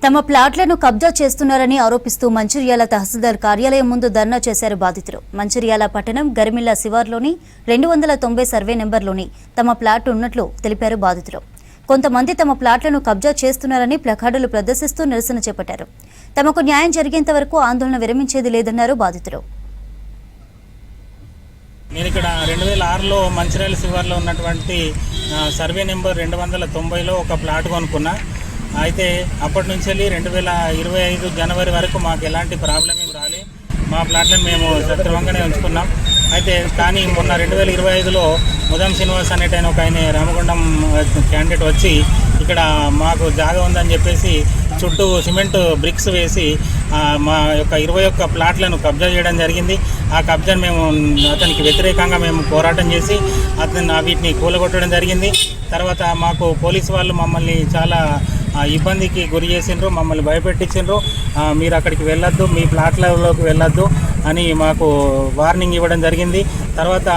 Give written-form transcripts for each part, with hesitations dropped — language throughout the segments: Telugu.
తమ ప్లాట్లను కబ్జా చేస్తున్నారని ఆరోపిస్తూ మంచిర్యాల తహసీల్దార్ కార్యాలయం ముందు ధర్నా చేశారు బాధితులు. మంచిర్యాల పట్టణం గరిమిల్ల శివార్లోని 290 సర్వే నెంబర్లోని తమ ప్లాట్ ఉన్నట్లు తెలిపారు బాధితులు. కొంతమంది తమ ప్లాట్లను కబ్జా చేస్తున్నారని ప్లకార్డులు ప్రదర్శిస్తూ నిరసన చేపట్టారు. తమకు న్యాయం జరిగేంత వరకు ఆందోళన విరమించేది లేదన్నారు బాధితులు. నేను ఇక్కడ 2006లో మంచిర్యాల శివార్లో ఉన్నటువంటి సర్వే నెంబర్ 290లో ఒక ప్లాట్ కొనుక్కున్నా. అయితే అప్పటి నుంచి 2025 జనవరి వరకు మాకు ఎలాంటి ప్రాబ్లం ఏం రాలే. మా ప్లాట్లను మేము సక్రమంగానే ఉంచుకున్నాం. అయితే కానీ మొన్న 2025లో ముదం శ్రీనివాస్ అనేటైన ఒక ఆయన రామగుండం క్యాండిడేట్ వచ్చి ఇక్కడ మాకు జాగా ఉందని చెప్పేసి చుట్టూ సిమెంట్ బ్రిక్స్ వేసి మా యొక్క 21 ప్లాట్లను కబ్జా చేయడం జరిగింది. ఆ కబ్జాను మేము అతనికి వ్యతిరేకంగా మేము పోరాటం చేసి వీటిని కూలగొట్టడం జరిగింది. తర్వాత మాకు పోలీసు వాళ్ళు మమ్మల్ని చాలా ఇబ్బందికి గురి చేసిండ్రు, మమ్మల్ని భయపెట్టించిండ్రు. మీరు అక్కడికి వెళ్ళొద్దు, మీ ప్లాట్లలోకి వెళ్ళొద్దు అని మాకు వార్నింగ్ ఇవ్వడం జరిగింది. తర్వాత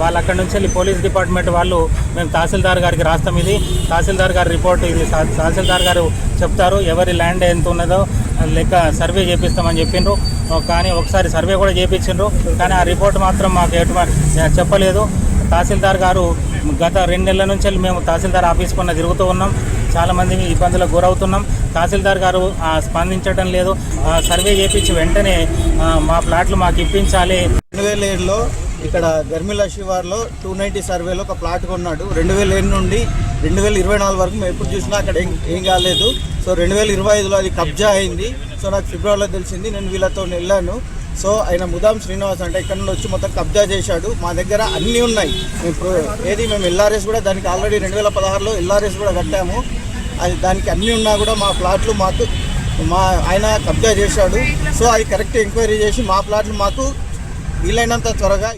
వాళ్ళు అక్కడి నుంచి వెళ్ళి పోలీస్ డిపార్ట్మెంట్ వాళ్ళు మేము తహసీల్దార్ గారికి రాస్తాం, ఇది తహసీల్దార్ గారి రిపోర్ట్, ఇది తహసీల్దార్ గారు చెప్తారు ఎవరి ల్యాండ్ ఎంత ఉన్నదో లెక్క సర్వే చేపిస్తామని చెప్పిండ్రు. కానీ ఒకసారి సర్వే కూడా చేయించిండ్రు, కానీ ఆ రిపోర్ట్ మాత్రం మాకు చెప్పలేదు. తహసీల్దార్ గారు గత 2 నెలల నుంచి మేము తహసీల్దార్ ఆఫీస్ పైన తిరుగుతూ ఉన్నాం, చాలామంది ఇబ్బందులకు గురవుతున్నాం. తహసీల్దార్ గారు స్పందించడం లేదు. సర్వే చేయించి వెంటనే మా ప్లాట్లు మాకు ఇప్పించాలి. 2007లో ఇక్కడ గర్మిల శివార్లో 290 సర్వేలో ఒక ప్లాట్ కొన్నాడు. 2007 నుండి 2024 వరకు మేము ఎప్పుడు చూసినా అక్కడ ఏం కాలేదు. సో 2025లో అది కబ్జా అయింది. సో నాకు ఫిబ్రవరిలో తెలిసింది. నేను వీళ్ళతో వెళ్ళాను. సో ఆయన ముదాం శ్రీనివాస్ అంటే ఇక్కడ నుండి వచ్చి మొత్తం కబ్జా చేశాడు. మా దగ్గర అన్నీ ఉన్నాయి. మేము ఎల్ఆర్ఎస్ కూడా దానికి ఆల్రెడీ 2016లో ఎల్ఆర్ఎస్ కూడా కట్టాము. అది దానికి అన్నీ ఉన్నా కూడా మా ప్లాట్లు మాకు ఆయన కబ్జా చేశాడు. సో అది కరెక్ట్ ఎంక్వైరీ చేసి మా ప్లాట్లు మాకు వీలైనంత త్వరగా